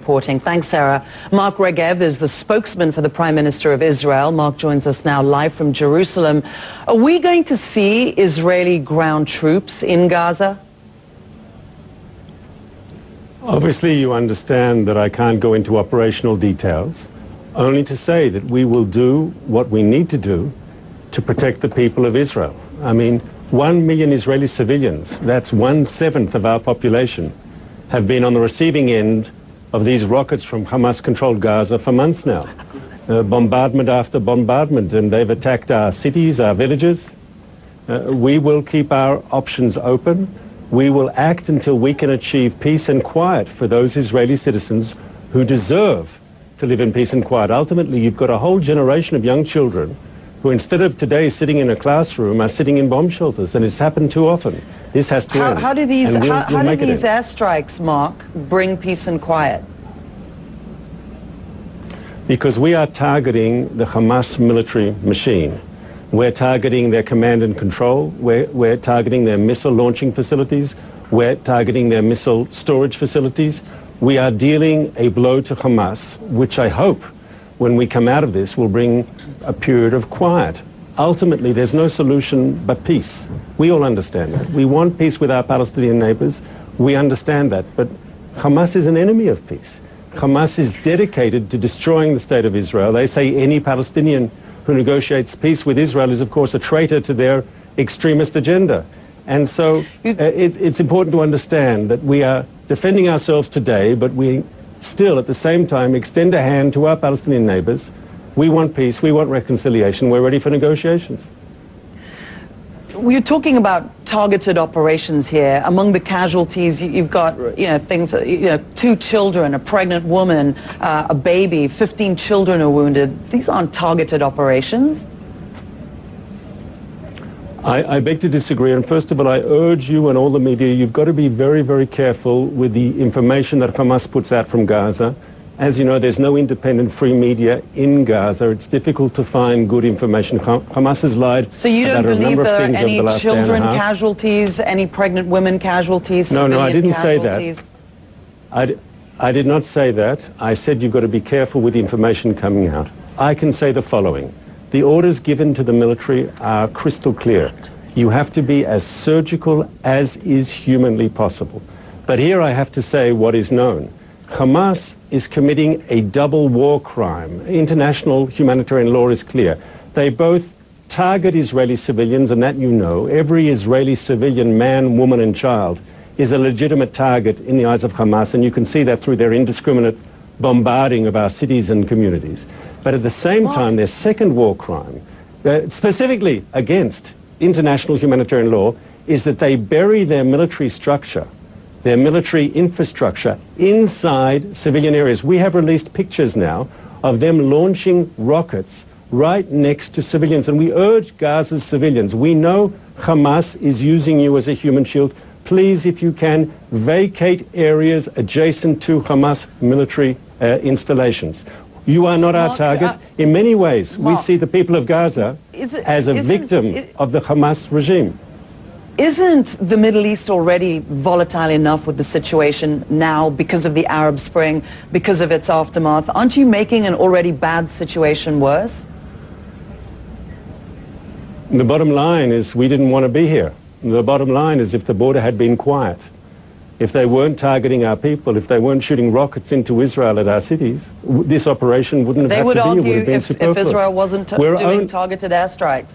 Reporting. Thanks, Sarah. Mark Regev is the spokesman for the Prime Minister of Israel. Mark joins us now live from Jerusalem. Are we going to see Israeli ground troops in Gaza? Obviously, you understand that I can't go into operational details, only to say that we will do what we need to do to protect the people of Israel. I mean, 1 million Israeli civilians, that's 1/7 of our population, have been on the receiving end of these rockets from Hamas-controlled Gaza for months now. Bombardment after bombardment, and they've attacked our cities, our villages. We will keep our options open. We will act until we can achieve peace and quiet for those Israeli citizens who deserve to live in peace and quiet. Ultimately, you've got a whole generation of young children who, instead of today sitting in a classroom, are sitting in bomb shelters, and it's happened too often. This has to end. How do these airstrikes, Mark, bring peace and quiet? Because we are targeting the Hamas military machine. We're targeting their command and control. We're targeting their missile launching facilities. We're targeting their missile storage facilities. We are dealing a blow to Hamas, which I hope, when we come out of this, will bring a period of quiet. Ultimately, there's no solution but peace. We all understand that. We want peace with our Palestinian neighbors. We understand that. But Hamas is an enemy of peace. Hamas is dedicated to destroying the state of Israel. They say any Palestinian who negotiates peace with Israel is, of course, a traitor to their extremist agenda. And so it's important to understand that we are defending ourselves today, but we still, at the same time, extend a hand to our Palestinian neighbors. We want peace, we want reconciliation, we're ready for negotiations. We're talking about targeted operations here. Among the casualties, you've got, things, 2 children, a pregnant woman, a baby, 15 children are wounded. These aren't targeted operations. I beg to disagree, and first of all, I urge you and all the media, you've got to be very, very careful with the information that Hamas puts out from Gaza. As you know, there's no independent free media in Gaza. It's difficult to find good information. Hamas has lied so you don't about a believe number of there are things over any the last children day and a half. casualties, any pregnant women casualties? No, I didn't say casualties? that. I did not say that. I said you've got to be careful with the information coming out. I can say the following. The orders given to the military are crystal clear. You have to be as surgical as is humanly possible. But here I have to say what is known. Hamas is committing a double war crime. International humanitarian law is clear. They both target Israeli civilians, and that you know. Every Israeli civilian, man, woman, and child, is a legitimate target in the eyes of Hamas, and you can see that through their indiscriminate bombarding of our cities and communities. But at the same time, their second war crime, specifically against international humanitarian law, is that they bury their military structure, their military infrastructure, inside civilian areas. We have released pictures now of them launching rockets right next to civilians, and we urge Gaza's civilians. We know Hamas is using you as a human shield. Please, if you can, vacate areas adjacent to Hamas military installations. You are not our target. In many ways, we see the people of Gaza as a victim of the Hamas regime. Isn't the Middle East already volatile enough with the situation now because of the Arab Spring, because of its aftermath? Aren't you making an already bad situation worse? The bottom line is we didn't want to be here. The bottom line is if the border had been quiet, if they weren't targeting our people, if they weren't shooting rockets into Israel at our cities, this operation wouldn't have had to be. It would have been superfluous. If Israel wasn't doing targeted airstrikes.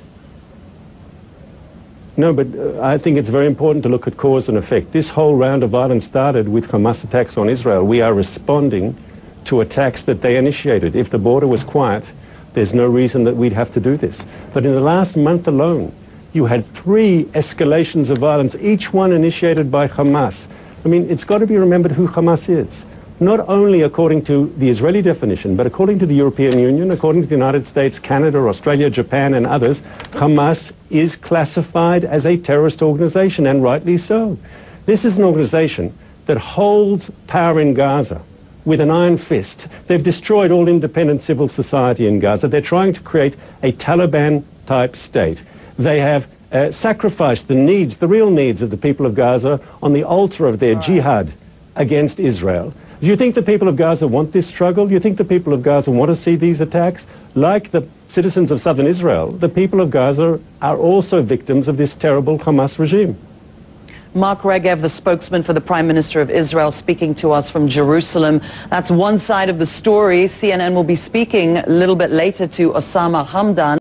No, but I think it's very important to look at cause and effect. This whole round of violence started with Hamas attacks on Israel. We are responding to attacks that they initiated. If the border was quiet, there's no reason that we'd have to do this. But in the last month alone, you had 3 escalations of violence, each one initiated by Hamas. I mean, it's got to be remembered who Hamas is. Not only according to the Israeli definition, but according to the European Union, according to the United States, Canada, Australia, Japan, and others, Hamas is classified as a terrorist organization, and rightly so. This is an organization that holds power in Gaza with an iron fist. They've destroyed all independent civil society in Gaza. They're trying to create a Taliban-type state. They have sacrificed the real needs of the people of Gaza on the altar of their jihad against Israel. Do you think the people of Gaza want this struggle? Do you think the people of Gaza want to see these attacks? Like the citizens of southern Israel, the people of Gaza are also victims of this terrible Hamas regime. Mark Regev, the spokesman for the Prime Minister of Israel, speaking to us from Jerusalem. That's one side of the story. CNN will be speaking a little bit later to Osama Hamdan.